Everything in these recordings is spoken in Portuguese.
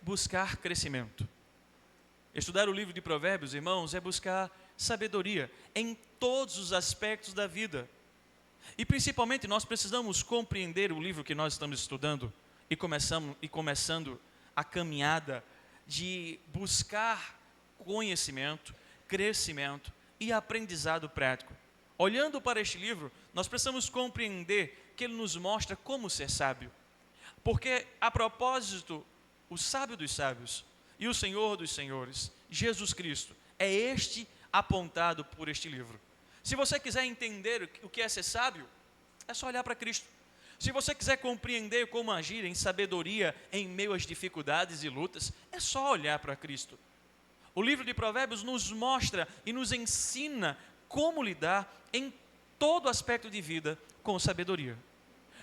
buscar crescimento. Estudar o livro de Provérbios, irmãos, é buscar sabedoria em todos os aspectos da vida. E principalmente nós precisamos compreender o livro que nós estamos estudando e começando a caminhada de buscar conhecimento, crescimento e aprendizado prático. Olhando para este livro, nós precisamos compreender que ele nos mostra como ser sábio. Porque, a propósito, o sábio dos sábios e o Senhor dos senhores, Jesus Cristo, é este apontado por este livro. Se você quiser entender o que é ser sábio, é só olhar para Cristo. Se você quiser compreender como agir em sabedoria em meio às dificuldades e lutas, é só olhar para Cristo. O livro de Provérbios nos mostra e nos ensina como lidar em todo aspecto de vida com sabedoria.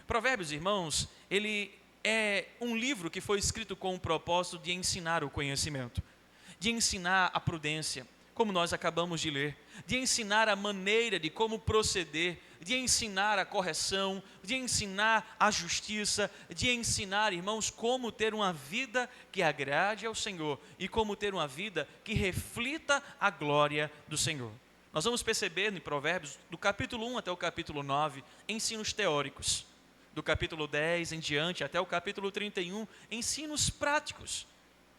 Provérbios, irmãos, ele é um livro que foi escrito com o propósito de ensinar o conhecimento, de ensinar a prudência, como nós acabamos de ler, de ensinar a maneira de como proceder, de ensinar a correção, de ensinar a justiça, de ensinar, irmãos, como ter uma vida que agrade ao Senhor e como ter uma vida que reflita a glória do Senhor. Nós vamos perceber em Provérbios, do capítulo 1 até o capítulo 9, ensinos teóricos. Do capítulo 10 em diante até o capítulo 31, ensinos práticos.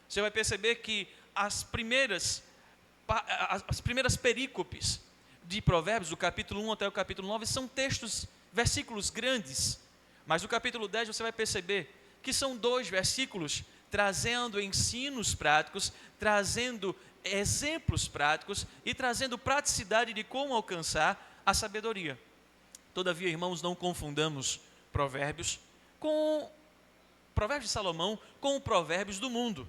Você vai perceber que as primeiras perícopes de Provérbios, do capítulo 1 até o capítulo 9, são textos, versículos grandes. Mas no capítulo 10 você vai perceber que são 2 versículos trazendo ensinos práticos, trazendo exemplos práticos e trazendo praticidade de como alcançar a sabedoria. Todavia, irmãos, não confundamos Provérbios de Salomão com Provérbios do mundo,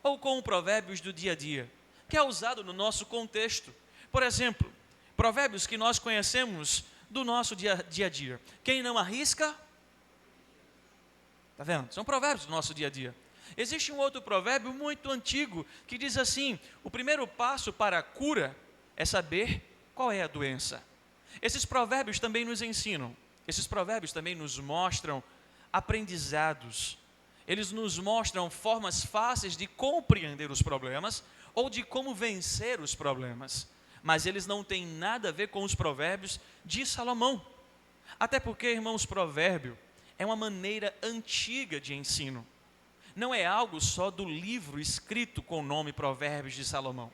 ou com Provérbios do dia a dia, que é usado no nosso contexto. Por exemplo, Provérbios que nós conhecemos do nosso dia a dia. Quem não arrisca, está vendo? São provérbios do nosso dia a dia. Existe um outro provérbio muito antigo que diz assim: o primeiro passo para a cura é saber qual é a doença. Esses provérbios também nos ensinam. Esses provérbios também nos mostram aprendizados. Eles nos mostram formas fáceis de compreender os problemas ou de como vencer os problemas. Mas eles não têm nada a ver com os provérbios de Salomão. Até porque, irmãos, provérbio é uma maneira antiga de ensino. Não é algo só do livro escrito com o nome Provérbios de Salomão.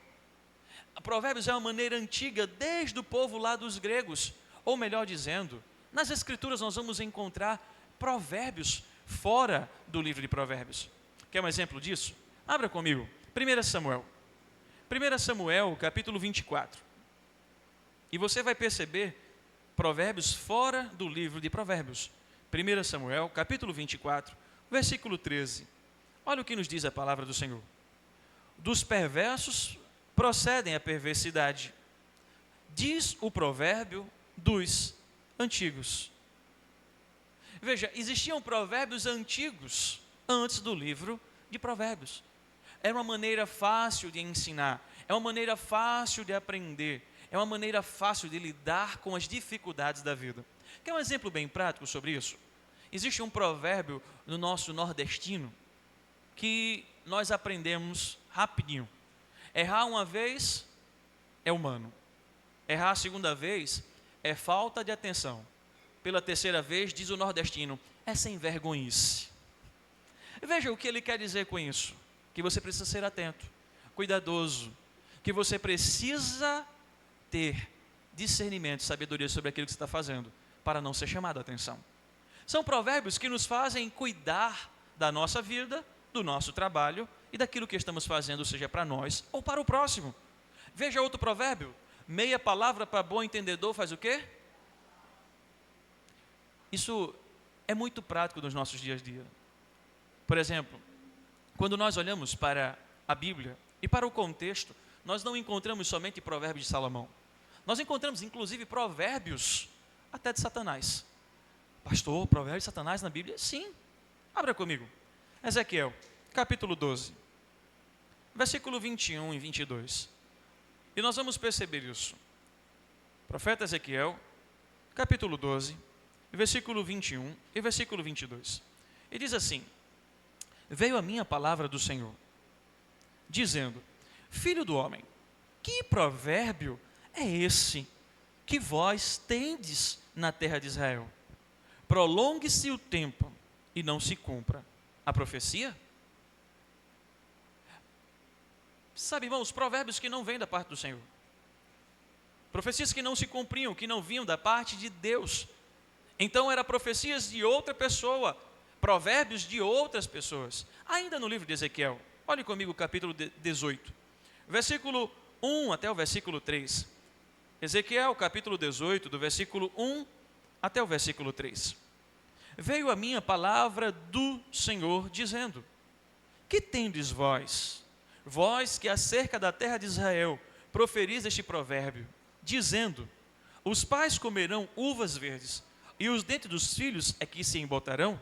Provérbios é uma maneira antiga desde o povo lá dos gregos. Ou melhor dizendo, nas Escrituras nós vamos encontrar provérbios fora do livro de Provérbios. Quer um exemplo disso? Abra comigo, 1 Samuel. 1 Samuel, capítulo 24. E você vai perceber provérbios fora do livro de Provérbios. 1 Samuel, capítulo 24, versículo 13. Olha o que nos diz a palavra do Senhor. Dos perversos procedem a perversidade, diz o provérbio dos antigos. Veja, existiam provérbios antigos antes do livro de Provérbios. Era uma maneira fácil de ensinar, é uma maneira fácil de aprender, é uma maneira fácil de lidar com as dificuldades da vida. Quer um exemplo bem prático sobre isso? Existe um provérbio no nosso nordestino que nós aprendemos rapidinho. Errar uma vez é humano. Errar a segunda vez é falta de atenção. Pela terceira vez, diz o nordestino, é sem vergonhice. Veja o que ele quer dizer com isso. Que você precisa ser atento, cuidadoso. Que você precisa ter discernimento, sabedoria sobre aquilo que você está fazendo, para não ser chamado a atenção. São provérbios que nos fazem cuidar da nossa vida, do nosso trabalho e daquilo que estamos fazendo, seja para nós ou para o próximo. Veja outro provérbio, meia palavra para bom entendedor faz o quê? Isso é muito prático nos nossos dias a dia. Por exemplo, quando nós olhamos para a Bíblia e para o contexto, nós não encontramos somente provérbios de Salomão. Nós encontramos inclusive provérbios até de Satanás. Pastor, provérbio de Satanás na Bíblia? Sim. Abra comigo. Ezequiel, capítulo 12, versículo 21 e 22. E nós vamos perceber isso. Profeta Ezequiel, capítulo 12, versículo 21 e versículo 22. E diz assim: veio a mim a palavra do Senhor, dizendo: Filho do homem, que provérbio é esse que vós tendes na terra de Israel? Prolongue-se o tempo e não se cumpra a profecia? Sabe, irmãos, provérbios que não vêm da parte do Senhor. Profecias que não se cumpriam, que não vinham da parte de Deus. Então eram profecias de outra pessoa, provérbios de outras pessoas. Ainda no livro de Ezequiel, olhe comigo o capítulo 18, versículo 1 até o versículo 3. Ezequiel capítulo 18, do versículo 1 até o versículo 3. Veio a mim a palavra do Senhor dizendo: Que tendes vós, vós que acerca da terra de Israel proferis este provérbio, dizendo: Os pais comerão uvas verdes, e os dentes dos filhos é que se embotarão?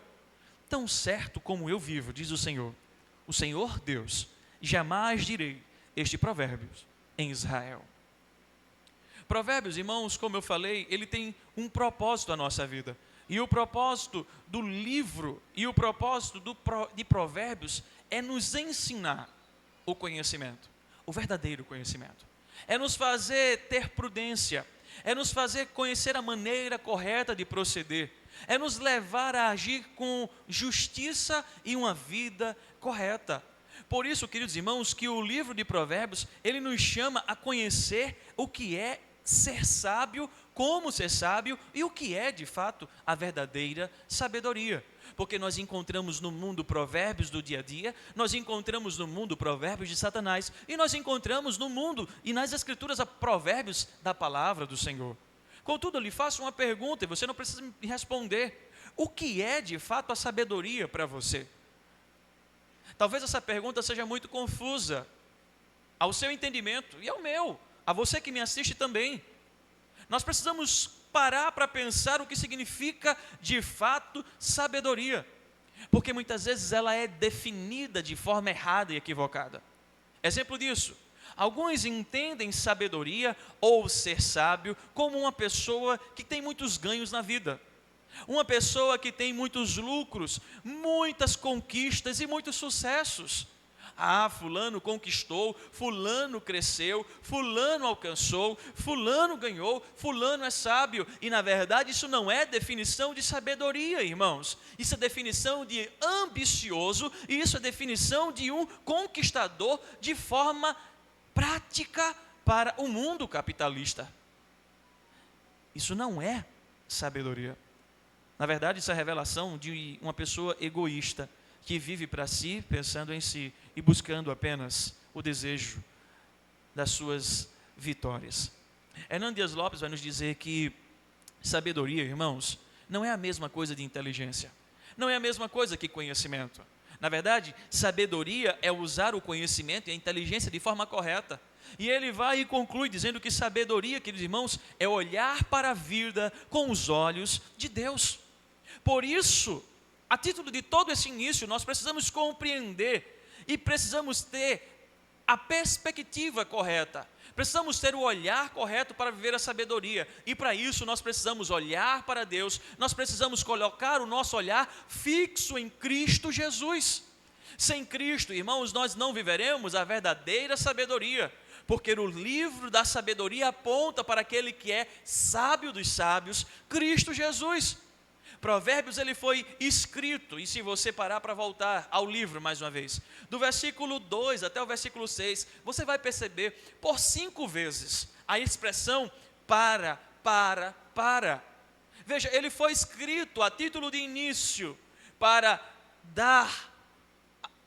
Tão certo como eu vivo, diz o Senhor Deus, jamais direi este provérbio em Israel. Provérbios, irmãos, como eu falei, ele tem um propósito na nossa vida. E o propósito do livro e o propósito de Provérbios é nos ensinar o conhecimento, o verdadeiro conhecimento. É nos fazer ter prudência, é nos fazer conhecer a maneira correta de proceder, é nos levar a agir com justiça e uma vida correta. Por isso, queridos irmãos, que o livro de Provérbios, ele nos chama a conhecer o que é ser sábio, como ser sábio e o que é de fato a verdadeira sabedoria. Porque nós encontramos no mundo provérbios do dia a dia, nós encontramos no mundo provérbios de Satanás, e nós encontramos no mundo e nas escrituras provérbios da palavra do Senhor. Contudo, eu lhe faço uma pergunta e você não precisa me responder: o que é de fato a sabedoria para você? Talvez essa pergunta seja muito confusa ao seu entendimento e ao meu, a você que me assiste também. Nós precisamos parar para pensar o que significa de fato sabedoria, porque muitas vezes ela é definida de forma errada e equivocada. Exemplo disso: alguns entendem sabedoria ou ser sábio como uma pessoa que tem muitos ganhos na vida, uma pessoa que tem muitos lucros, muitas conquistas e muitos sucessos. Ah, fulano conquistou, fulano cresceu, fulano alcançou, fulano ganhou, fulano é sábio. E na verdade isso não é definição de sabedoria, irmãos. Isso é definição de ambicioso, e isso é definição de um conquistador de forma prática para o mundo capitalista. Isso não é sabedoria. Na verdade, isso é a revelação de uma pessoa egoísta, que vive para si, pensando em si e buscando apenas o desejo das suas vitórias. Hernán Dias Lopes vai nos dizer que sabedoria, irmãos, não é a mesma coisa de inteligência, não é a mesma coisa que conhecimento. Na verdade, sabedoria é usar o conhecimento e a inteligência de forma correta. E ele vai e conclui dizendo que sabedoria, queridos irmãos, é olhar para a vida com os olhos de Deus. Por isso, a título de todo esse início, nós precisamos compreender e precisamos ter a perspectiva correta. Precisamos ter o olhar correto para viver a sabedoria. E para isso nós precisamos olhar para Deus, nós precisamos colocar o nosso olhar fixo em Cristo Jesus. Sem Cristo, irmãos, nós não viveremos a verdadeira sabedoria, porque o livro da sabedoria aponta para aquele que é sábio dos sábios, Cristo Jesus. Provérbios ele foi escrito, e se você parar para voltar ao livro mais uma vez, do versículo 2 até o versículo 6, você vai perceber por 5 vezes a expressão para. Veja, ele foi escrito a título de início para dar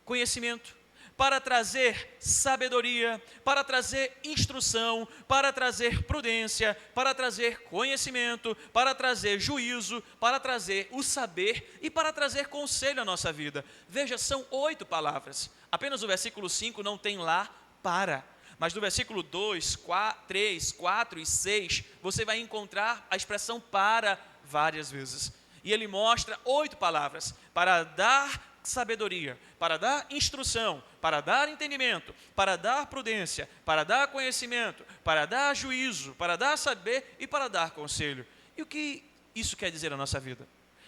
conhecimento, para trazer sabedoria, para trazer instrução, para trazer prudência, para trazer conhecimento, para trazer juízo, para trazer o saber e para trazer conselho à nossa vida. Veja, são 8 palavras. Apenas o versículo 5 não tem lá para. Mas do versículo 2, 3, 4 e 6, você vai encontrar a expressão para várias vezes. E ele mostra 8 palavras para dar sabedoria, para dar instrução, para dar entendimento, para dar prudência, para dar conhecimento, para dar juízo, para dar saber e para dar conselho. E o que isso quer dizer na nossa vida?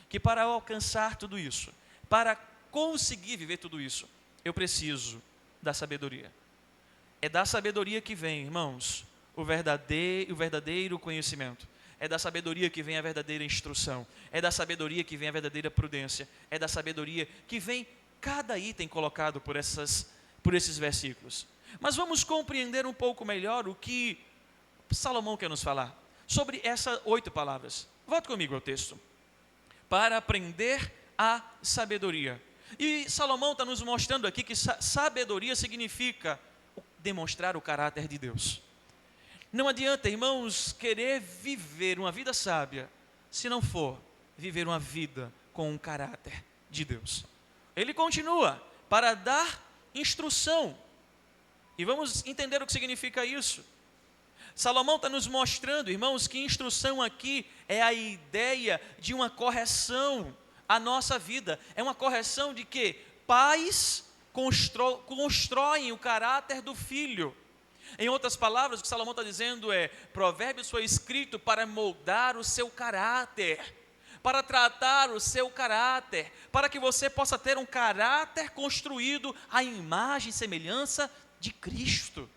Que para alcançar tudo isso, para conseguir viver tudo isso, eu preciso da sabedoria. É da sabedoria que vem, irmãos, o verdadeiro conhecimento. É da sabedoria que vem a verdadeira instrução. É da sabedoria que vem a verdadeira prudência. É da sabedoria que vem cada item colocado por esses versículos. Mas vamos compreender um pouco melhor o que Salomão quer nos falar sobre essas 8 palavras. Volte comigo ao texto. Para aprender a sabedoria. E Salomão está nos mostrando aqui que sabedoria significa demonstrar o caráter de Deus. Não adianta, irmãos, querer viver uma vida sábia, se não for viver uma vida com o caráter de Deus. Ele continua, para dar instrução. E vamos entender o que significa isso. Salomão está nos mostrando, irmãos, que instrução aqui é a ideia de uma correção à nossa vida. É uma correção de que pais constroem o caráter do filho. Em outras palavras, o que Salomão está dizendo é: Provérbios foi escrito para moldar o seu caráter, para tratar o seu caráter, para que você possa ter um caráter construído à imagem e semelhança de Cristo.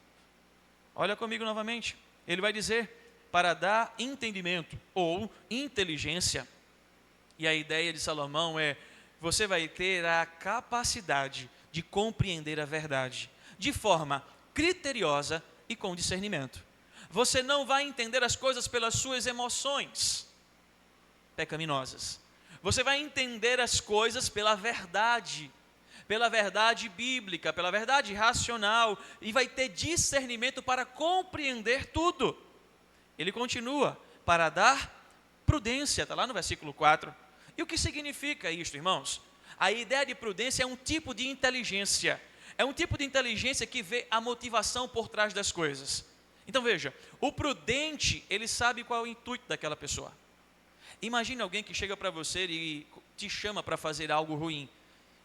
Olha comigo novamente. Ele vai dizer para dar entendimento ou inteligência. E a ideia de Salomão é: você vai ter a capacidade de compreender a verdade de forma criteriosa e com discernimento. Você não vai entender as coisas pelas suas emoções pecaminosas. Você vai entender as coisas pela verdade bíblica, pela verdade racional, e vai ter discernimento para compreender tudo. Ele continua, para dar prudência, está lá no versículo 4. E o que significa isto, irmãos? A ideia de prudência é um tipo de inteligência. É um tipo de inteligência que vê a motivação por trás das coisas. Então veja, o prudente, ele sabe qual é o intuito daquela pessoa. Imagine alguém que chega para você e te chama para fazer algo ruim.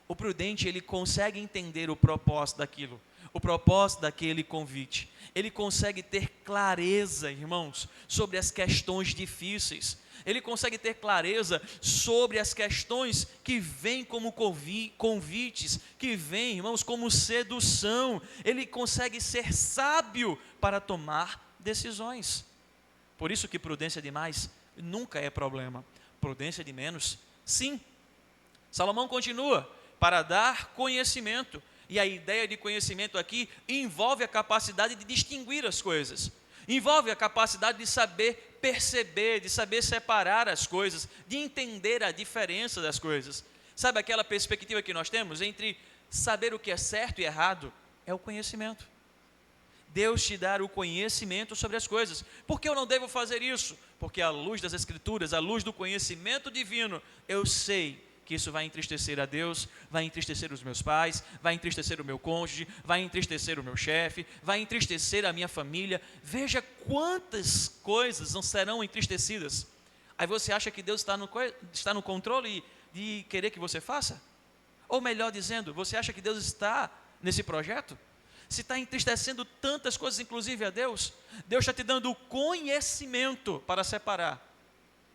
O prudente, ele consegue entender o propósito daquilo, o propósito daquele convite. Ele consegue ter clareza, irmãos, sobre as questões difíceis. Ele consegue ter clareza sobre as questões que vêm como convites, que vêm, irmãos, como sedução. Ele consegue ser sábio para tomar decisões. Por isso que prudência demais nunca é problema. Prudência de menos, sim. Salomão continua, para dar conhecimento. E a ideia de conhecimento aqui envolve a capacidade de distinguir as coisas. Envolve a capacidade de saber perceber, de saber separar as coisas, de entender a diferença das coisas. Sabe aquela perspectiva que nós temos entre saber o que é certo e errado? É o conhecimento. Deus te dá o conhecimento sobre as coisas. Por que eu não devo fazer isso? Porque à luz das Escrituras, à luz do conhecimento divino, eu sei que isso vai entristecer a Deus, vai entristecer os meus pais, vai entristecer o meu cônjuge, vai entristecer o meu chefe, vai entristecer a minha família. Veja quantas coisas não serão entristecidas. Aí você acha que Deus está no controle de querer que você faça? Ou melhor dizendo, você acha que Deus está nesse projeto? Se está entristecendo tantas coisas, inclusive a Deus, Deus está te dando o conhecimento para separar.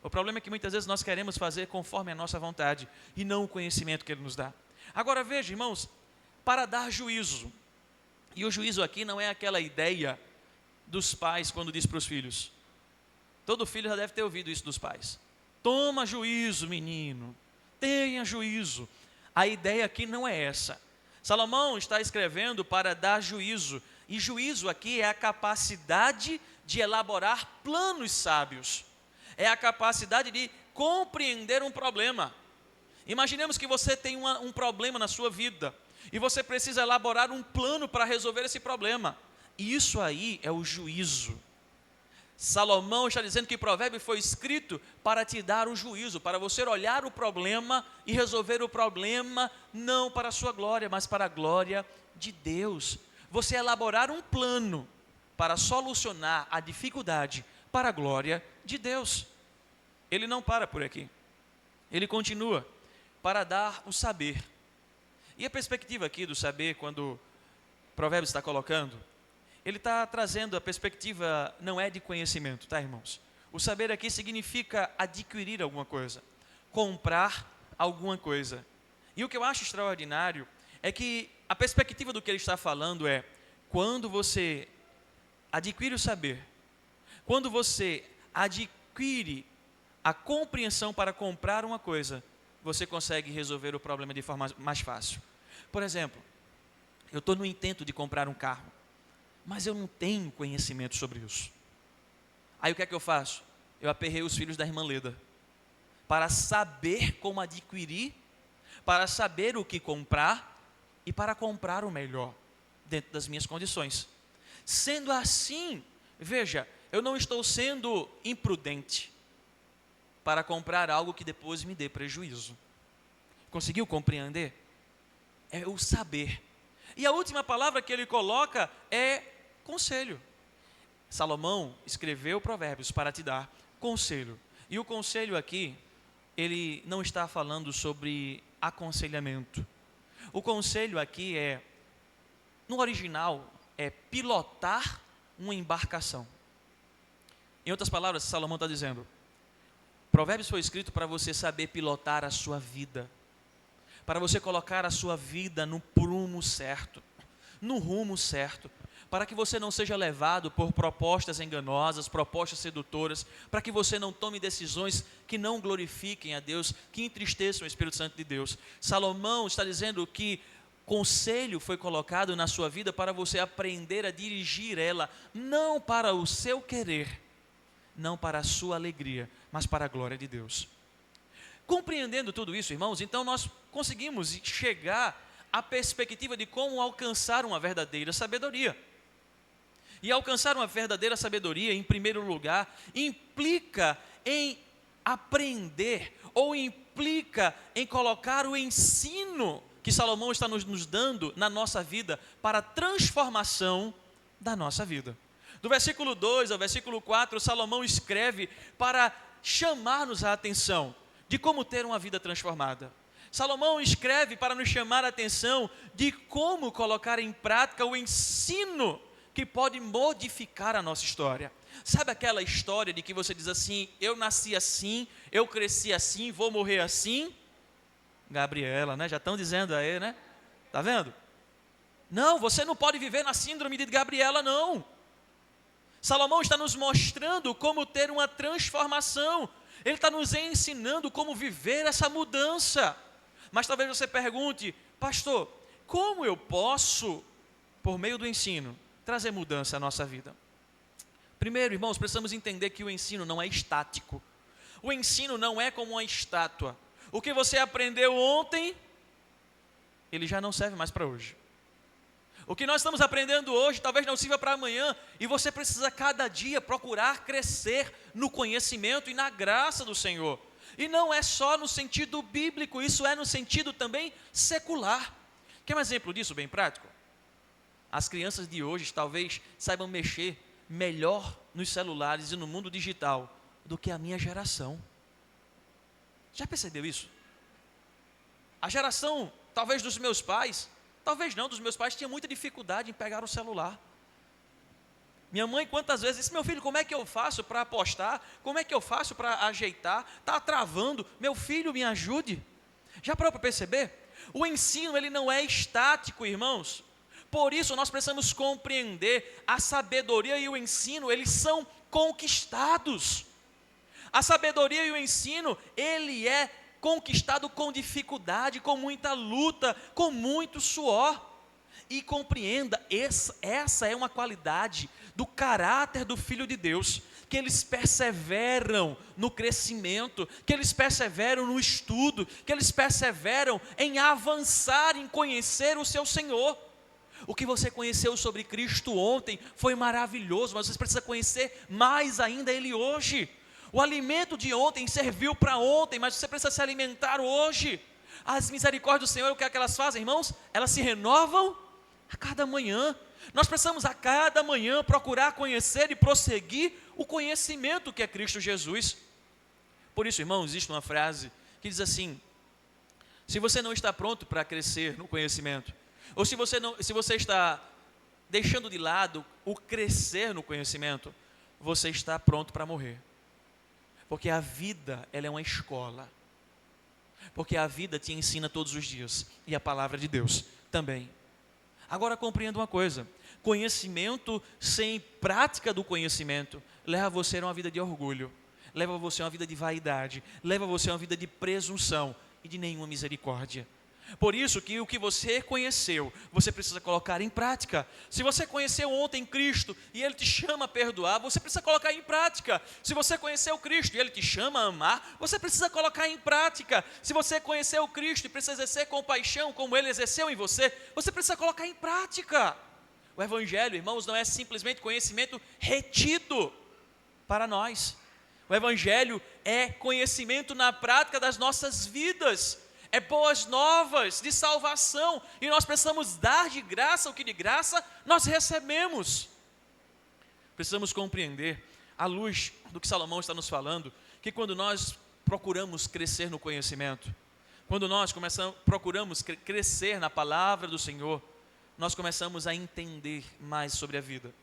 O problema é que muitas vezes nós queremos fazer conforme a nossa vontade e não o conhecimento que Ele nos dá. Agora veja, irmãos, para dar juízo. E o juízo aqui não é aquela ideia dos pais quando diz para os filhos. Todo filho já deve ter ouvido isso dos pais. Toma juízo, menino. Tenha juízo. A ideia aqui não é essa. Salomão está escrevendo para dar juízo. E juízo aqui é a capacidade de elaborar planos sábios. É a capacidade de compreender um problema. Imaginemos que você tem um problema na sua vida e você precisa elaborar um plano para resolver esse problema. E isso aí é o juízo. Salomão está dizendo que o provérbio foi escrito para te dar o juízo, para você olhar o problema e resolver o problema não para a sua glória, mas para a glória de Deus. Você elaborar um plano para solucionar a dificuldade para a glória de Deus. Ele não para por aqui. Ele continua para dar o saber. E a perspectiva aqui do saber, quando o provérbio está colocando, ele está trazendo a perspectiva, não é de conhecimento, tá, irmãos? O saber aqui significa adquirir alguma coisa, comprar alguma coisa. E o que eu acho extraordinário é que a perspectiva do que ele está falando é, quando você adquire o saber, quando você adquire a compreensão para comprar uma coisa, você consegue resolver o problema de forma mais fácil. Por exemplo, eu estou no intento de comprar um carro, mas eu não tenho conhecimento sobre isso. Aí o que é que eu faço? Eu aperrei os filhos da irmã Leda, para saber como adquirir, para saber o que comprar e para comprar o melhor, dentro das minhas condições. Sendo assim, veja, eu não estou sendo imprudente para comprar algo que depois me dê prejuízo. Conseguiu compreender? É o saber. E a última palavra que ele coloca é conselho. Salomão escreveu Provérbios para te dar conselho. E o conselho aqui, ele não está falando sobre aconselhamento. O conselho aqui é, no original, é pilotar uma embarcação. Em outras palavras, Salomão está dizendo, Provérbios foi escrito para você saber pilotar a sua vida, para você colocar a sua vida no prumo certo, no rumo certo, para que você não seja levado por propostas enganosas, propostas sedutoras, para que você não tome decisões que não glorifiquem a Deus, que entristeçam o Espírito Santo de Deus. Salomão está dizendo que conselho foi colocado na sua vida para você aprender a dirigir ela, não para o seu querer, não para a sua alegria, mas para a glória de Deus. Compreendendo tudo isso, irmãos, então nós conseguimos chegar à perspectiva de como alcançar uma verdadeira sabedoria. E alcançar uma verdadeira sabedoria, em primeiro lugar, implica em aprender, ou implica em colocar o ensino que Salomão está nos dando na nossa vida, para a transformação da nossa vida. Do versículo 2 ao versículo 4, Salomão escreve para chamar-nos a atenção de como ter uma vida transformada. Salomão escreve para nos chamar a atenção de como colocar em prática o ensino que pode modificar a nossa história. Sabe aquela história de que você diz assim, eu nasci assim, eu cresci assim, vou morrer assim? Gabriela, né? Já estão dizendo aí, né? Tá vendo? Não, você não pode viver na síndrome de Gabriela, não. Salomão está nos mostrando como ter uma transformação. Ele está nos ensinando como viver essa mudança. Mas talvez você pergunte, pastor, como eu posso, por meio do ensino, trazer mudança à nossa vida? Primeiro, irmãos, precisamos entender que o ensino não é estático. O ensino não é como uma estátua. O que você aprendeu ontem, ele já não serve mais para hoje. O que nós estamos aprendendo hoje talvez não sirva para amanhã, e você precisa cada dia procurar crescer no conhecimento e na graça do Senhor. E não é só no sentido bíblico, isso é no sentido também secular. Quer um exemplo disso bem prático? As crianças de hoje talvez saibam mexer melhor nos celulares e no mundo digital do que a minha geração. Já percebeu isso? A geração, talvez dos meus pais, talvez não, dos meus pais tinha muita dificuldade em pegar o celular. Minha mãe quantas vezes disse, meu filho, como é que eu faço para apostar? Como é que eu faço para ajeitar? Está travando, meu filho me ajude. Já parou para perceber? O ensino ele não é estático, irmãos. Por isso nós precisamos compreender a sabedoria e o ensino, eles são conquistados. A sabedoria e o ensino, ele é conquistado com dificuldade, com muita luta, com muito suor. E compreenda, essa é uma qualidade do caráter do Filho de Deus, que eles perseveram no crescimento, que eles perseveram no estudo, que eles perseveram em avançar, em conhecer o seu Senhor. O que você conheceu sobre Cristo ontem foi maravilhoso, mas você precisa conhecer mais ainda Ele hoje. O alimento de ontem serviu para ontem, mas você precisa se alimentar hoje. As misericórdias do Senhor, o que é que elas fazem, irmãos? Elas se renovam a cada manhã. Nós precisamos a cada manhã procurar conhecer e prosseguir o conhecimento que é Cristo Jesus. Por isso, irmãos, existe uma frase que diz assim, se você não está pronto para crescer no conhecimento, ou se você está deixando de lado o crescer no conhecimento, você está pronto para morrer. Porque a vida, ela é uma escola. porque a vida te ensina todos os dias, e a palavra de Deus também. Agora compreenda uma coisa: conhecimento sem prática do conhecimento leva você a uma vida de orgulho, leva você a uma vida de vaidade, leva você a uma vida de presunção e de nenhuma misericórdia. Por isso que o que você conheceu, você precisa colocar em prática. Se você conheceu ontem Cristo e Ele te chama a perdoar, você precisa colocar em prática. Se você conheceu Cristo e Ele te chama a amar, você precisa colocar em prática. Se você conheceu Cristo e precisa exercer compaixão como Ele exerceu em você, você precisa colocar em prática. O Evangelho, irmãos, não é simplesmente conhecimento retido para nós. O Evangelho é conhecimento na prática das nossas vidas. É boas novas de salvação, e nós precisamos dar de graça o que de graça nós recebemos. Precisamos compreender, à luz do que Salomão está nos falando, que quando nós procuramos crescer no conhecimento, quando nós procuramos crescer na palavra do Senhor, nós começamos a entender mais sobre a vida,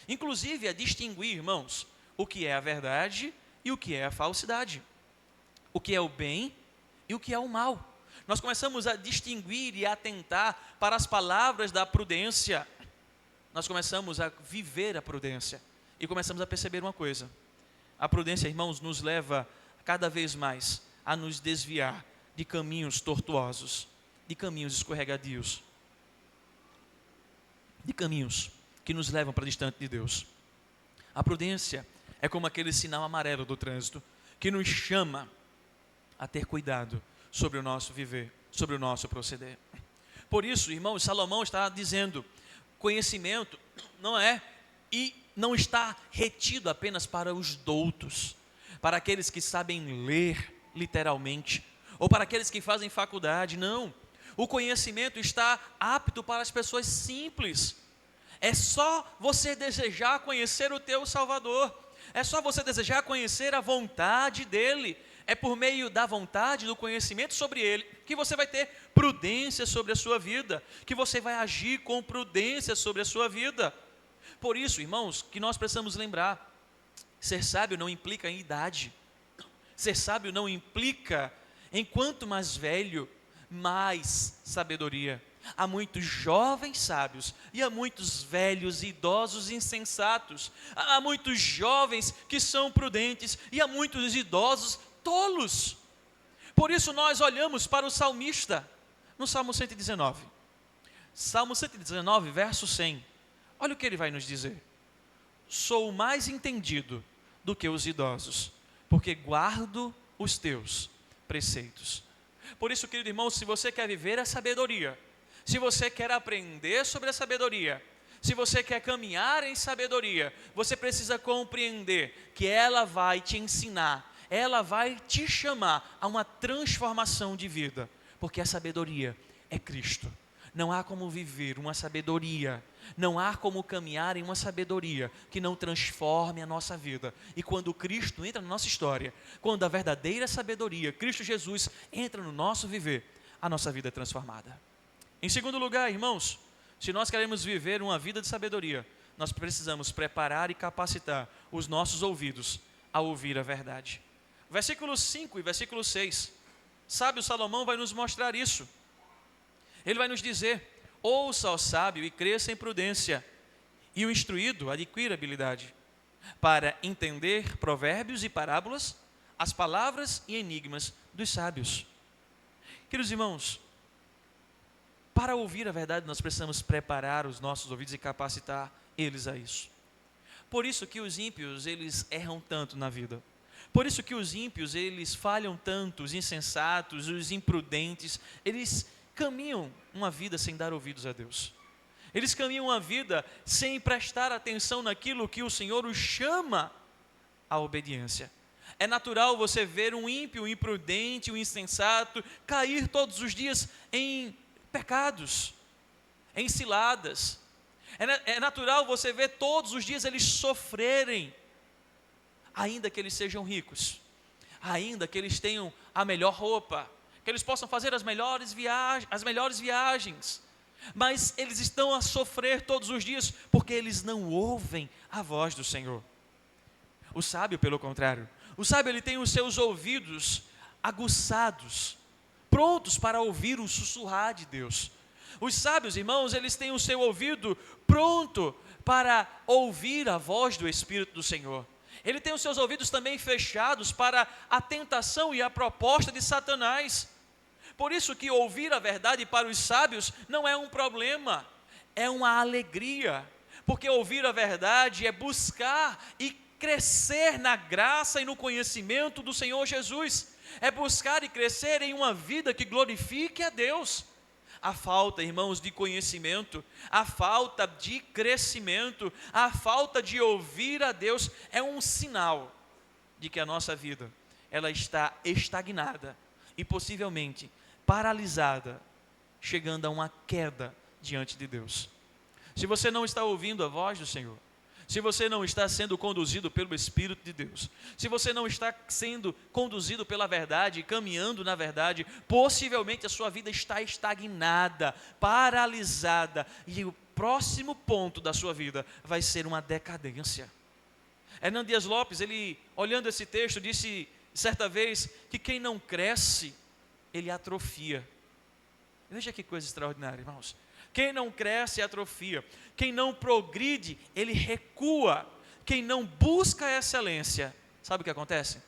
inclusive a distinguir, irmãos, o que é a verdade e o que é a falsidade, o que é o bem e o que é o mal. Nós começamos a distinguir e atentar para as palavras da prudência. Nós começamos a viver a prudência e começamos a perceber uma coisa: a prudência, irmãos, nos leva cada vez mais a nos desviar de caminhos tortuosos, de caminhos escorregadios, de caminhos que nos levam para distante de Deus. A prudência é como aquele sinal amarelo do trânsito que nos chama a ter cuidado sobre o nosso viver, sobre o nosso proceder. Por isso, irmãos, Salomão está dizendo: conhecimento não é e não está retido apenas para os doutos, para aqueles que sabem ler literalmente, ou para aqueles que fazem faculdade. Não, o conhecimento está apto para as pessoas simples. É só você desejar conhecer o teu Salvador, é só você desejar conhecer a vontade dEle. É por meio da vontade, do conhecimento sobre Ele, que você vai ter prudência sobre a sua vida, que você vai agir com prudência sobre a sua vida. Por isso, irmãos, que nós precisamos lembrar: ser sábio não implica em idade, ser sábio não implica em quanto mais velho, mais sabedoria. Há muitos jovens sábios e há muitos velhos e idosos insensatos. Há muitos jovens que são prudentes e há muitos idosos tolos. Por isso nós olhamos para o salmista no Salmo 119. Salmo 119, verso 100. Olha o que ele vai nos dizer: sou mais entendido do que os idosos, porque guardo os teus preceitos. Por isso, querido irmão, se você quer viver a sabedoria, se você quer aprender sobre a sabedoria, se você quer caminhar em sabedoria, você precisa compreender que ela vai te ensinar, ela vai te chamar a uma transformação de vida, porque a sabedoria é Cristo. Não há como viver uma sabedoria, não há como caminhar em uma sabedoria que não transforme a nossa vida. E quando Cristo entra na nossa história, quando a verdadeira sabedoria, Cristo Jesus, entra no nosso viver, a nossa vida é transformada. Em segundo lugar, irmãos, se nós queremos viver uma vida de sabedoria, nós precisamos preparar e capacitar os nossos ouvidos a ouvir a verdade. Versículo 5 e versículo 6, sábio Salomão vai nos mostrar isso. Ele vai nos dizer: ouça, ó sábio, e cresça em prudência, e o instruído adquira habilidade, para entender provérbios e parábolas, as palavras e enigmas dos sábios. Queridos irmãos, para ouvir a verdade nós precisamos preparar os nossos ouvidos e capacitar eles a isso. Por isso que os ímpios, eles erram tanto na vida. Por isso que os ímpios, eles falham tanto, os insensatos, os imprudentes, eles caminham uma vida sem dar ouvidos a Deus. Eles caminham uma vida sem prestar atenção naquilo que o Senhor os chama à obediência. É natural você ver um ímpio, um imprudente, um insensato cair todos os dias em pecados, em ciladas. É natural você ver todos os dias eles sofrerem, ainda que eles sejam ricos, ainda que eles tenham a melhor roupa, que eles possam fazer as melhores viagens, mas eles estão a sofrer todos os dias, porque eles não ouvem a voz do Senhor. O sábio, pelo contrário, o sábio ele tem os seus ouvidos aguçados prontos para ouvir o sussurrar de Deus. Os sábios, irmãos, eles têm o seu ouvido pronto para ouvir a voz do Espírito do Senhor. Ele tem os seus ouvidos também fechados para a tentação e a proposta de Satanás. Por isso que ouvir a verdade para os sábios não é um problema, é uma alegria. Porque ouvir a verdade é buscar e crescer na graça e no conhecimento do Senhor Jesus. É buscar e crescer em uma vida que glorifique a Deus. A falta, irmãos, de conhecimento, a falta de crescimento, a falta de ouvir a Deus é um sinal de que a nossa vida, ela está estagnada e possivelmente paralisada, chegando a uma queda diante de Deus. Se você não está ouvindo a voz do Senhor, se você não está sendo conduzido pelo Espírito de Deus, se você não está sendo conduzido pela verdade, caminhando na verdade, possivelmente a sua vida está estagnada, paralisada, e o próximo ponto da sua vida vai ser uma decadência. Hernán Dias Lopes, ele, olhando esse texto, disse certa vez que quem não cresce, ele atrofia. Veja que coisa extraordinária, irmãos. Quem não cresce, atrofia. Quem não progride, ele recua. Quem não busca a excelência, sabe o que acontece?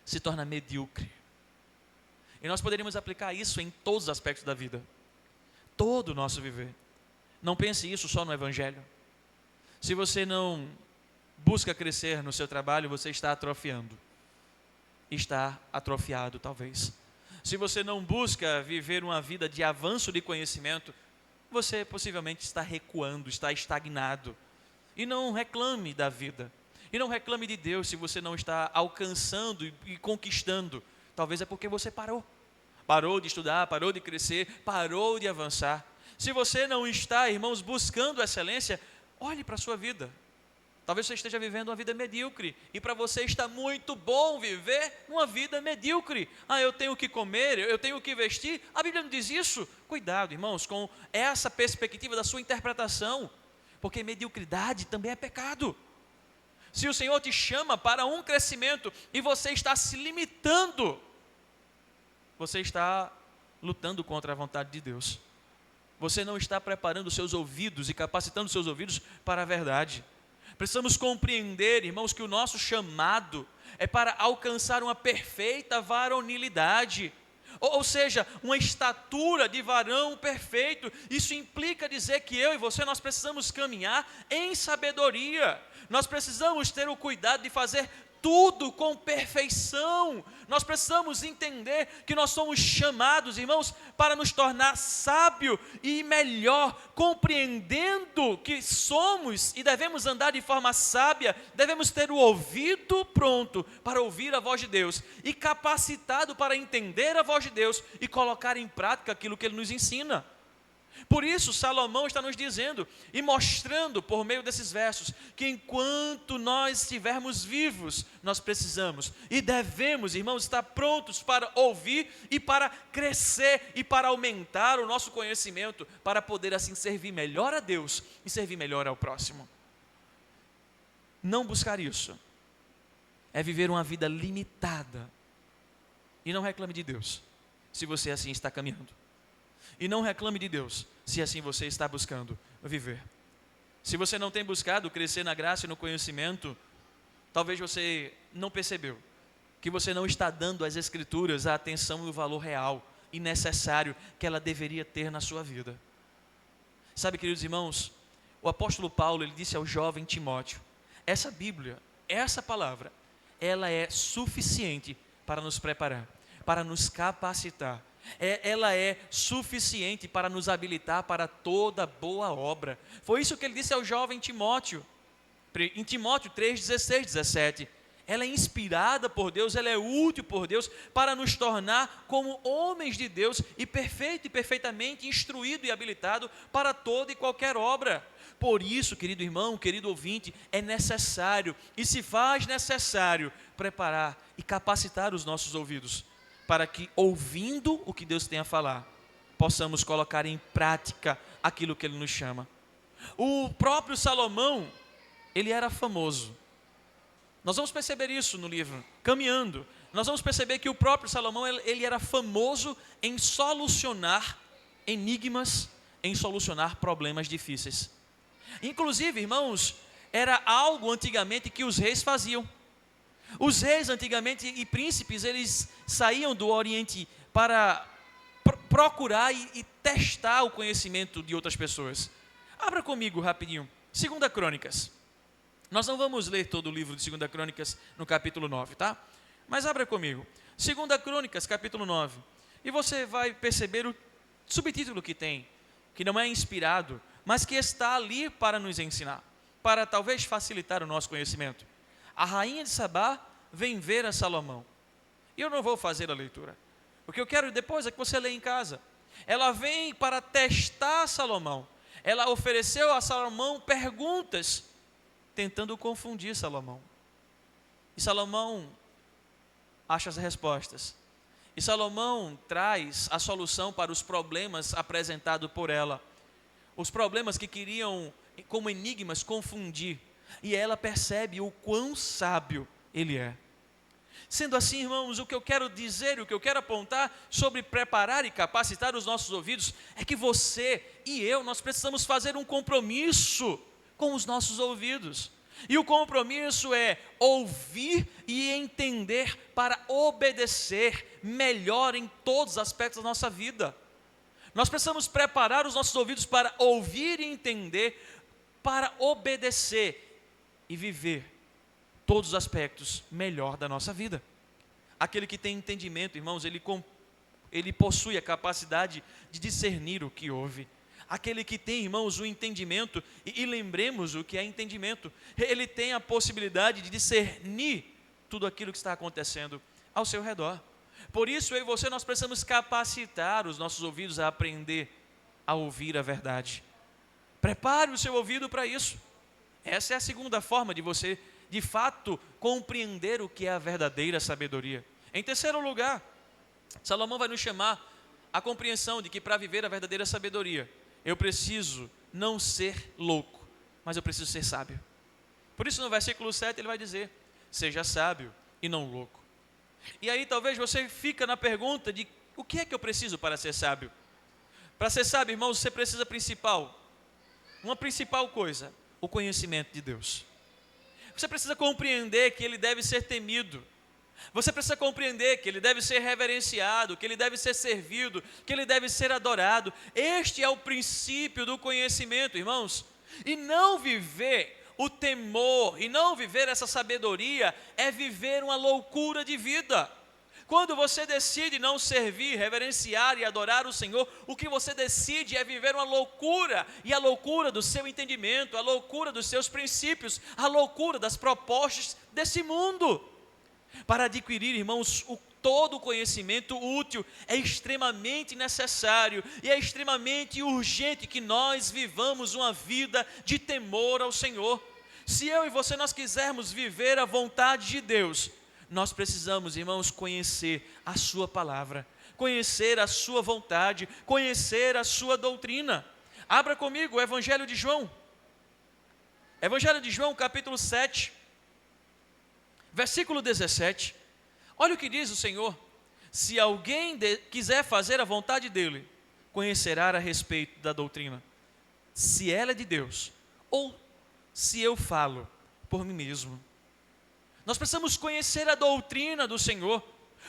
Se torna medíocre. E nós poderíamos aplicar isso em todos os aspectos da vida. Todo o nosso viver. Não pense isso só no Evangelho. Se você não busca crescer no seu trabalho, você está atrofiando. Está atrofiado, talvez. Se você não busca viver uma vida de avanço de conhecimento, você possivelmente está recuando, está estagnado. E não reclame da vida. E não reclame de Deus se você não está alcançando e conquistando. Talvez é porque você parou. Parou de estudar, parou de crescer, parou de avançar. Se você não está, irmãos, buscando excelência, olhe para a sua vida. Talvez você esteja vivendo uma vida medíocre. E para você está muito bom viver uma vida medíocre. Eu tenho que comer, eu tenho que vestir. A Bíblia não diz isso. Cuidado, irmãos, com essa perspectiva da sua interpretação. Porque mediocridade também é pecado. Se o Senhor te chama para um crescimento e você está se limitando, você está lutando contra a vontade de Deus. Você não está preparando os seus ouvidos e capacitando os seus ouvidos para a verdade. Precisamos compreender, irmãos, que o nosso chamado é para alcançar uma perfeita varonilidade. Ou seja, uma estatura de varão perfeito. Isso implica dizer que eu e você, nós precisamos caminhar em sabedoria. Nós precisamos ter o cuidado de fazer tudo com perfeição. Nós precisamos entender que nós somos chamados, irmãos, para nos tornar sábio e melhor, compreendendo que somos e devemos andar de forma sábia, devemos ter o ouvido pronto para ouvir a voz de Deus e capacitado para entender a voz de Deus e colocar em prática aquilo que Ele nos ensina. Por isso, Salomão está nos dizendo e mostrando por meio desses versos que enquanto nós estivermos vivos, nós precisamos e devemos, irmãos, estar prontos para ouvir e para crescer e para aumentar o nosso conhecimento, para poder assim servir melhor a Deus e servir melhor ao próximo. Não buscar isso é viver uma vida limitada. E não reclame de Deus se você assim está caminhando. E não reclame de Deus, se assim você está buscando viver. Se você não tem buscado crescer na graça e no conhecimento, talvez você não percebeu que você não está dando às Escrituras a atenção e o valor real e necessário que ela deveria ter na sua vida. Sabe, queridos irmãos, o apóstolo Paulo, ele disse ao jovem Timóteo, essa Bíblia, essa palavra, ela é suficiente para nos preparar, para nos capacitar. Ela é suficiente para nos habilitar para toda boa obra. Foi isso que ele disse ao jovem Timóteo, em Timóteo 3, 16, 17. Ela é inspirada por Deus, ela é útil por Deus para nos tornar como homens de Deus e perfeito e perfeitamente instruído e habilitado para toda e qualquer obra. Por isso, querido irmão, querido ouvinte, é necessário e se faz necessário preparar e capacitar os nossos ouvidos para que, ouvindo o que Deus tem a falar, possamos colocar em prática aquilo que Ele nos chama. O próprio Salomão, ele era famoso. Nós vamos perceber isso no livro, caminhando. nós vamos perceber que o próprio Salomão, ele era famoso em solucionar enigmas, em solucionar problemas difíceis. Inclusive, irmãos, era algo antigamente que os reis faziam. Os reis antigamente e príncipes, eles saíam do Oriente para procurar e testar o conhecimento de outras pessoas. Abra comigo rapidinho, 2 Crônicas. Nós não vamos ler todo o livro de 2 Crônicas no capítulo 9, tá? Mas abra comigo, 2 Crônicas, capítulo 9. E você vai perceber o subtítulo que tem, que não é inspirado, mas que está ali para nos ensinar, para talvez facilitar o nosso conhecimento. A rainha de Sabá vem ver a Salomão. E eu não vou fazer a leitura. O que eu quero depois é que você leia em casa. Ela vem para testar Salomão. Ela ofereceu a Salomão perguntas, tentando confundir Salomão. E Salomão acha as respostas. E Salomão traz a solução para os problemas apresentados por ela. Os problemas que queriam, como enigmas, confundir. E ela percebe o quão sábio ele é. Sendo assim, irmãos, o que eu quero dizer, o que eu quero apontar sobre preparar e capacitar os nossos ouvidos, é que você e eu, nós precisamos fazer um compromisso com os nossos ouvidos. E o compromisso é ouvir e entender para obedecer melhor em todos os aspectos da nossa vida. Nós precisamos preparar os nossos ouvidos para ouvir e entender, para obedecer e viver todos os aspectos melhor da nossa vida. Aquele que tem entendimento, irmãos, ele possui a capacidade de discernir o que ouve. Aquele que tem, irmãos, o entendimento, e lembremos o que é entendimento, ele tem a possibilidade de discernir tudo aquilo que está acontecendo ao seu redor. Por isso, eu e você, nós precisamos capacitar os nossos ouvidos a aprender a ouvir a verdade. Prepare o seu ouvido para isso. Essa é a segunda forma de você, de fato, compreender o que é a verdadeira sabedoria. Em terceiro lugar, Salomão vai nos chamar a compreensão de que para viver a verdadeira sabedoria, eu preciso não ser louco, mas eu preciso ser sábio. Por isso no versículo 7 ele vai dizer, seja sábio e não louco. E aí talvez você fica na pergunta de, o que é que eu preciso para ser sábio? Para ser sábio, irmãos, você precisa uma principal coisa, o conhecimento de Deus. Você precisa compreender que Ele deve ser temido. Você precisa compreender que Ele deve ser reverenciado, que Ele deve ser servido, que Ele deve ser adorado. Este é o princípio do conhecimento, irmãos. E não viver o temor, e não viver essa sabedoria, é viver uma loucura de vida. Quando você decide não servir, reverenciar e adorar o Senhor, o que você decide é viver uma loucura, e a loucura do seu entendimento, a loucura dos seus princípios, a loucura das propostas desse mundo. Para adquirir, irmãos, todo o conhecimento útil é extremamente necessário e é extremamente urgente que nós vivamos uma vida de temor ao Senhor. Se eu e você nós quisermos viver a vontade de Deus, nós precisamos, irmãos, conhecer a sua palavra, conhecer a sua vontade, conhecer a sua doutrina. Abra comigo o Evangelho de João. Evangelho de João, capítulo 7, versículo 17. Olha o que diz o Senhor: se alguém quiser fazer a vontade dele, conhecerá a respeito da doutrina, se ela é de Deus, ou se eu falo por mim mesmo. Nós precisamos conhecer a doutrina do Senhor.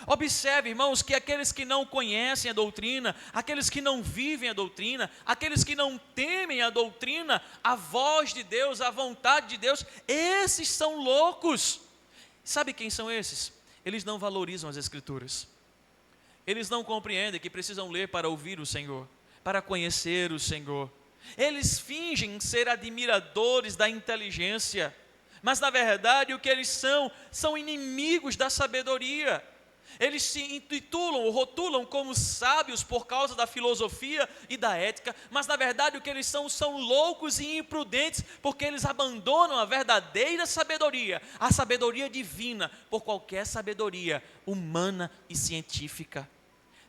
Observe, irmãos, que aqueles que não conhecem a doutrina, aqueles que não vivem a doutrina, aqueles que não temem a doutrina, a voz de Deus, a vontade de Deus, esses são loucos. Sabe quem são esses? Eles não valorizam as Escrituras. Eles não compreendem que precisam ler para ouvir o Senhor, para conhecer o Senhor. Eles fingem ser admiradores da inteligência, mas na verdade o que eles são inimigos da sabedoria. Eles se intitulam ou rotulam como sábios por causa da filosofia e da ética, mas na verdade o que eles são loucos e imprudentes, porque eles abandonam a verdadeira sabedoria, a sabedoria divina, por qualquer sabedoria humana e científica.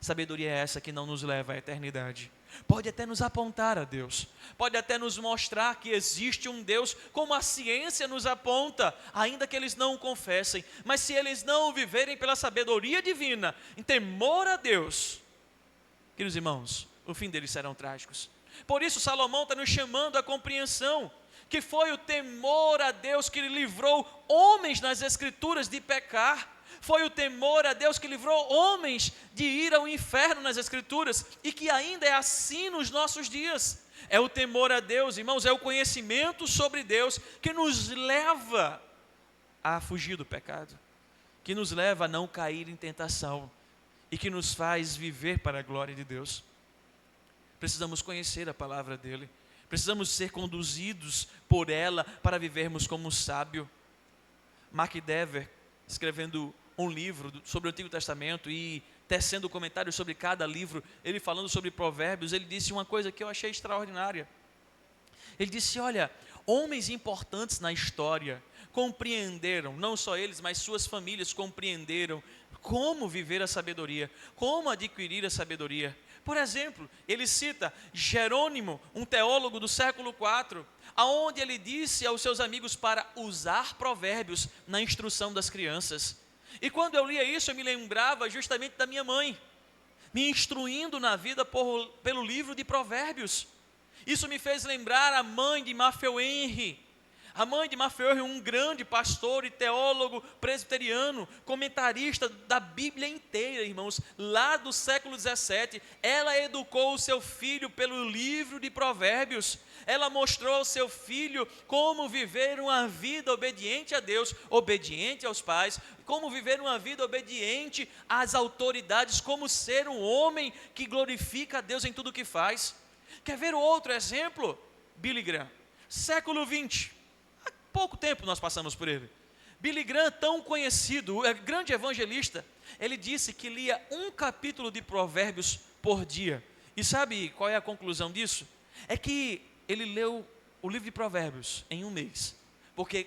Sabedoria é essa que não nos leva à eternidade. pode até nos apontar a Deus, pode até nos mostrar que existe um Deus, como a ciência nos aponta, ainda que eles não o confessem. Mas se eles não viverem pela sabedoria divina, em temor a Deus, queridos irmãos, o fim deles serão trágicos. Por isso Salomão está nos chamando à compreensão, que foi o temor a Deus que livrou homens nas Escrituras de pecar. Foi o temor a Deus que livrou homens de ir ao inferno nas Escrituras, e que ainda é assim nos nossos dias. É o temor a Deus, irmãos, é o conhecimento sobre Deus que nos leva a fugir do pecado, que nos leva a não cair em tentação e que nos faz viver para a glória de Deus. Precisamos conhecer a palavra dele, precisamos ser conduzidos por ela para vivermos como um sábio. Mark Dever, escrevendo um livro sobre o Antigo Testamento e tecendo comentários sobre cada livro, ele falando sobre Provérbios, ele disse uma coisa que eu achei extraordinária. Ele disse: olha, homens importantes na história compreenderam, não só eles, mas suas famílias compreenderam como viver a sabedoria, como adquirir a sabedoria. Por exemplo, ele cita Jerônimo, um teólogo do século IV, aonde ele disse aos seus amigos para usar provérbios na instrução das crianças. E quando eu lia isso, eu me lembrava justamente da minha mãe, me instruindo na vida pelo livro de Provérbios. Isso me fez lembrar a mãe de Matthew Henry. A mãe de Matthew Henry, um grande pastor e teólogo presbiteriano, comentarista da Bíblia inteira, irmãos, lá do século 17, ela educou o seu filho pelo livro de Provérbios. Ela mostrou ao seu filho como viver uma vida obediente a Deus, obediente aos pais, como viver uma vida obediente às autoridades, como ser um homem que glorifica a Deus em tudo o que faz. Quer ver o outro exemplo? Billy Graham, século 20. Há pouco tempo nós passamos por ele. Billy Graham, tão conhecido, grande evangelista, ele disse que lia um capítulo de Provérbios por dia. E sabe qual é a conclusão disso? É que ele leu o livro de Provérbios em um mês. Porque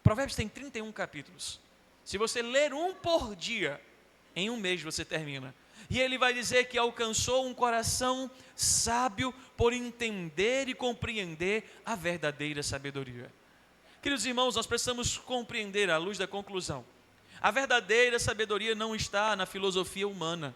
Provérbios tem 31 capítulos. Se você ler um por dia, em um mês você termina. E ele vai dizer que alcançou um coração sábio por entender e compreender a verdadeira sabedoria. Queridos irmãos, nós precisamos compreender à luz da conclusão. A verdadeira sabedoria não está na filosofia humana.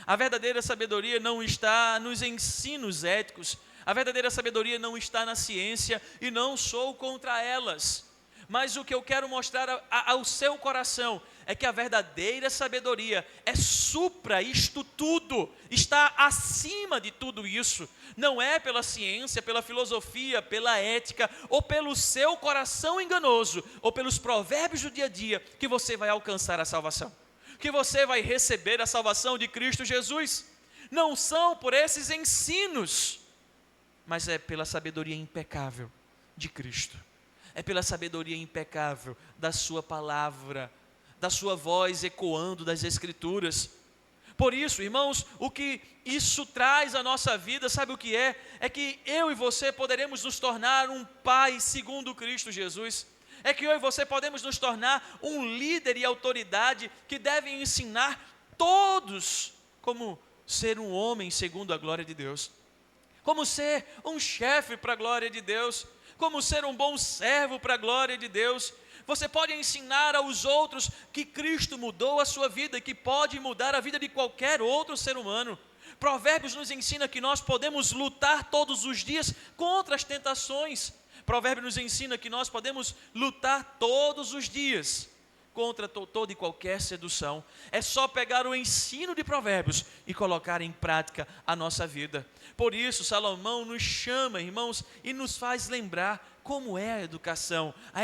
A verdadeira sabedoria não está nos ensinos éticos. A verdadeira sabedoria não está na ciência, e não sou contra elas. Mas o que eu quero mostrar ao seu coração é que a verdadeira sabedoria é supra isto tudo, está acima de tudo isso. Não é pela ciência, pela filosofia, pela ética, ou pelo seu coração enganoso, ou pelos provérbios do dia a dia, que você vai alcançar a salvação, que você vai receber a salvação de Cristo Jesus. Não são por esses ensinos, mas é pela sabedoria impecável de Cristo. É pela sabedoria impecável da sua palavra, da sua voz ecoando das Escrituras. Por isso, irmãos, o que isso traz à nossa vida, sabe o que é? É que eu e você poderemos nos tornar um pai segundo Cristo Jesus. É que eu e você podemos nos tornar um líder e autoridade que devem ensinar todos como ser um homem segundo a glória de Deus, como ser um chefe para a glória de Deus, como ser um bom servo para a glória de Deus. Você pode ensinar aos outros que Cristo mudou a sua vida e que pode mudar a vida de qualquer outro ser humano. Provérbios nos ensina que nós podemos lutar todos os dias contra as tentações. Provérbios nos ensina que nós podemos lutar todos os dias contra toda e qualquer sedução. É só pegar o ensino de Provérbios e colocar em prática a nossa vida. Por isso, Salomão nos chama, irmãos, e nos faz lembrar como é a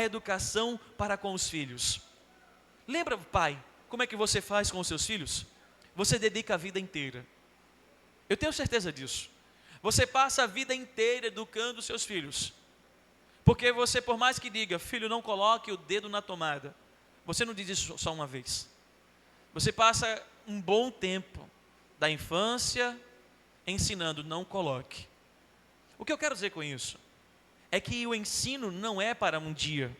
educação para com os filhos. Lembra, pai, como é que você faz com os seus filhos? Você dedica a vida inteira. Eu tenho certeza disso. Você passa a vida inteira educando os seus filhos. Porque você, por mais que diga, filho, não coloque o dedo na tomada, você não diz isso só uma vez. Você passa um bom tempo da infância ensinando, não coloque. O que eu quero dizer com isso? É que o ensino não é para um dia.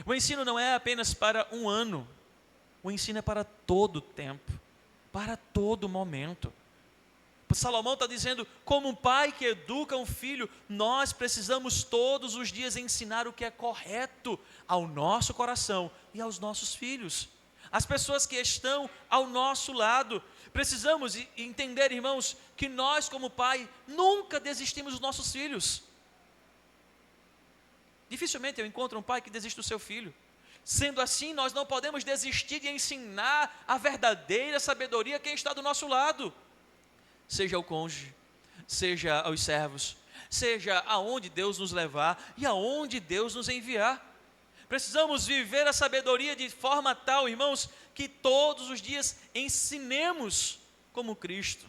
O ensino não é apenas para um ano. O ensino é para todo tempo, para todo momento. Salomão está dizendo, como um pai que educa um filho, nós precisamos todos os dias ensinar o que é correto ao nosso coração e aos nossos filhos. As pessoas que estão ao nosso lado, precisamos entender, irmãos, que nós como pai, nunca desistimos dos nossos filhos. Dificilmente eu encontro um pai que desiste do seu filho. Sendo assim, nós não podemos desistir de ensinar a verdadeira sabedoria a quem está do nosso lado. Seja o cônjuge, seja aos servos, seja aonde Deus nos levar e aonde Deus nos enviar. Precisamos viver a sabedoria de forma tal, irmãos, que todos os dias ensinemos como Cristo,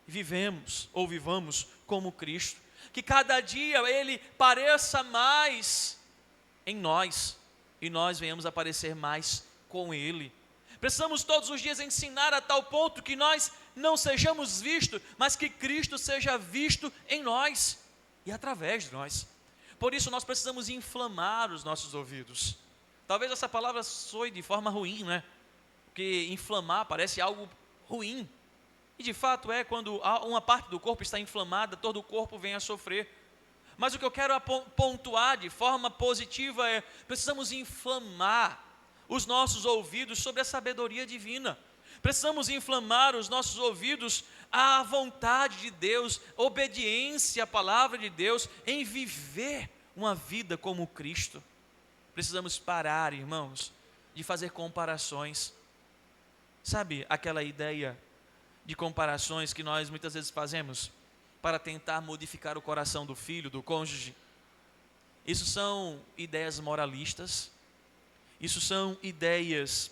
vivemos ou vivamos como Cristo, que cada dia Ele pareça mais em nós e nós venhamos a parecer mais com Ele. Precisamos todos os dias ensinar a tal ponto que nós não sejamos vistos, mas que Cristo seja visto em nós e através de nós. Por isso nós precisamos inflamar os nossos ouvidos. Talvez essa palavra soe de forma ruim, né? Porque inflamar parece algo ruim. E de fato é, quando uma parte do corpo está inflamada, todo o corpo vem a sofrer. Mas o que eu quero pontuar de forma positiva é, precisamos inflamar os nossos ouvidos sobre a sabedoria divina. Precisamos inflamar os nossos ouvidos à vontade de Deus, obediência à palavra de Deus, em viver uma vida como Cristo. Precisamos parar, irmãos, de fazer comparações. Sabe aquela ideia de comparações que nós muitas vezes fazemos para tentar modificar o coração do filho, do cônjuge? Isso são ideias moralistas, isso são ideias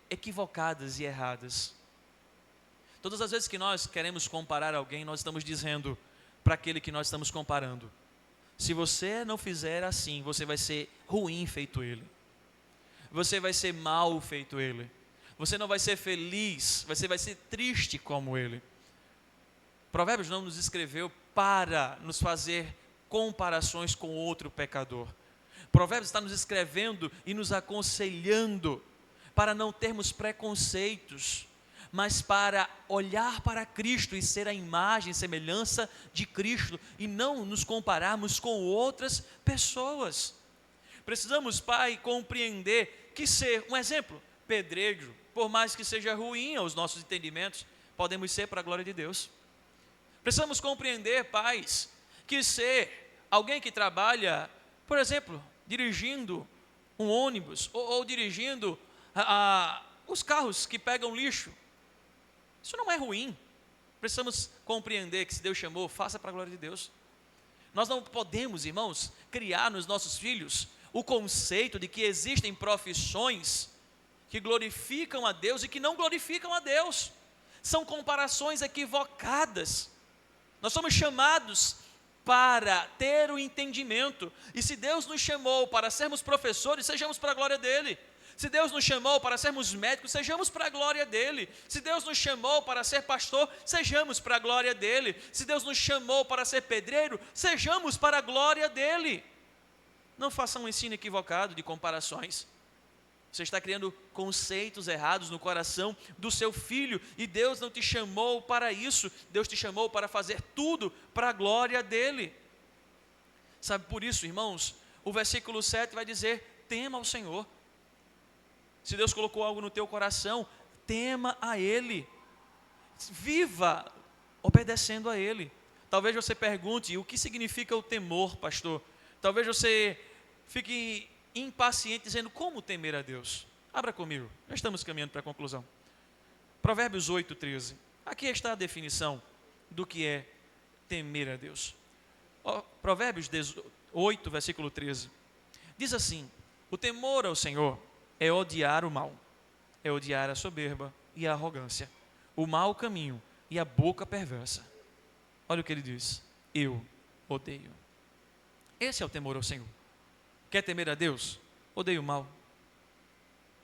equivocadas e erradas. Todas as vezes que nós queremos comparar alguém, nós estamos dizendo para aquele que nós estamos comparando: se você não fizer assim, você vai ser ruim feito ele, você vai ser mal feito ele, você não vai ser feliz, você vai ser triste como ele. Provérbios não nos escreveu para nos fazer comparações com outro pecador. Provérbios está nos escrevendo e nos aconselhando para não termos preconceitos, mas para olhar para Cristo e ser a imagem e semelhança de Cristo e não nos compararmos com outras pessoas. Precisamos, Pai, compreender que ser, um exemplo, pedreiro, por mais que seja ruim aos nossos entendimentos, podemos ser para a glória de Deus. Precisamos compreender, pais, que ser alguém que trabalha, por exemplo, dirigindo um ônibus ou dirigindo os carros que pegam lixo, isso não é ruim. Precisamos compreender que se Deus chamou, faça para a glória de Deus. Nós não podemos, irmãos, criar nos nossos filhos o conceito de que existem profissões que glorificam a Deus e que não glorificam a Deus. São comparações equivocadas. Nós somos chamados para ter o entendimento, e se Deus nos chamou para sermos professores, sejamos para a glória dEle. Se Deus nos chamou para sermos médicos, sejamos para a glória dEle. Se Deus nos chamou para ser pastor, sejamos para a glória dEle. Se Deus nos chamou para ser pedreiro, sejamos para a glória dEle. Não faça um ensino equivocado de comparações. Você está criando conceitos errados no coração do seu filho, e Deus não te chamou para isso. Deus te chamou para fazer tudo para a glória dEle. Sabe, por isso, irmãos, o versículo 7 vai dizer: tema ao Senhor. Se Deus colocou algo no teu coração, tema a Ele. Viva obedecendo a Ele. Talvez você pergunte: o que significa o temor, pastor? Talvez você fique impaciente dizendo: como temer a Deus? Abra comigo, já estamos caminhando para a conclusão. Provérbios 8:13. Aqui está a definição do que é temer a Deus. Provérbios 8, versículo 13. Diz assim: o temor ao Senhor é odiar o mal, é odiar a soberba e a arrogância, o mau caminho e a boca perversa. Olha o que ele diz: eu odeio. Esse é o temor ao Senhor. Quer temer a Deus? Odeia o mal.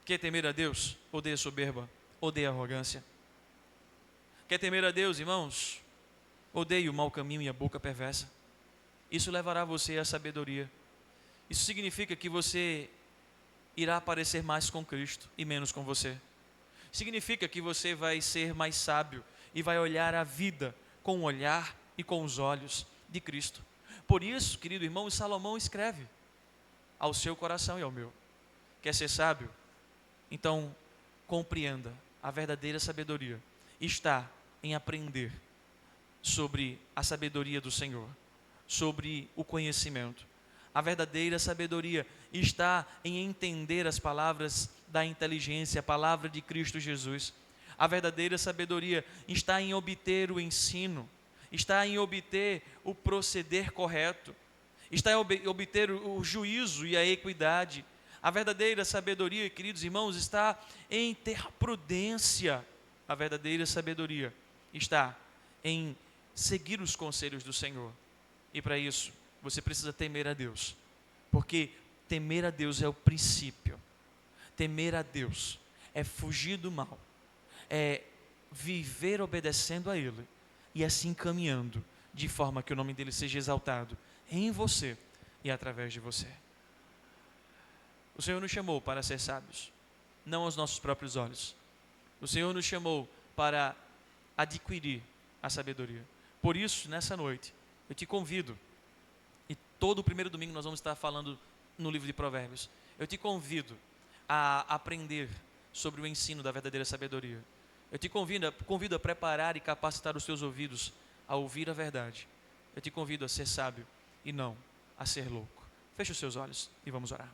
Quer temer a Deus? Odeia a soberba, odeia a arrogância. Quer temer a Deus, irmãos? Odeia o mau caminho e a boca perversa. Isso levará você à sabedoria. Isso significa que você irá parecer mais com Cristo e menos com você. Significa que você vai ser mais sábio e vai olhar a vida com o olhar e com os olhos de Cristo. Por isso, querido irmão, Salomão escreve ao seu coração e ao meu: quer ser sábio? Então compreenda, a verdadeira sabedoria está em aprender sobre a sabedoria do Senhor, sobre o conhecimento. A verdadeira sabedoria está em entender as palavras da inteligência, a palavra de Cristo Jesus. A verdadeira sabedoria está em obter o ensino, está em obter o proceder correto, está em obter o juízo e a equidade. A verdadeira sabedoria, queridos irmãos, está em ter prudência. A verdadeira sabedoria está em seguir os conselhos do Senhor. E para isso, você precisa temer a Deus, porque temer a Deus é o princípio. Temer a Deus é fugir do mal, é viver obedecendo a Ele e assim caminhando de forma que o nome dEle seja exaltado em você e através de você. O Senhor nos chamou para ser sábios, não aos nossos próprios olhos. O Senhor nos chamou para adquirir a sabedoria. Por isso, nessa noite, eu te convido, e todo o primeiro domingo nós vamos estar falando no livro de Provérbios, eu te convido a aprender sobre o ensino da verdadeira sabedoria. Eu te convido a preparar e capacitar os teus ouvidos a ouvir a verdade. Eu te convido a ser sábio e não a ser louco. Feche os seus olhos e vamos orar.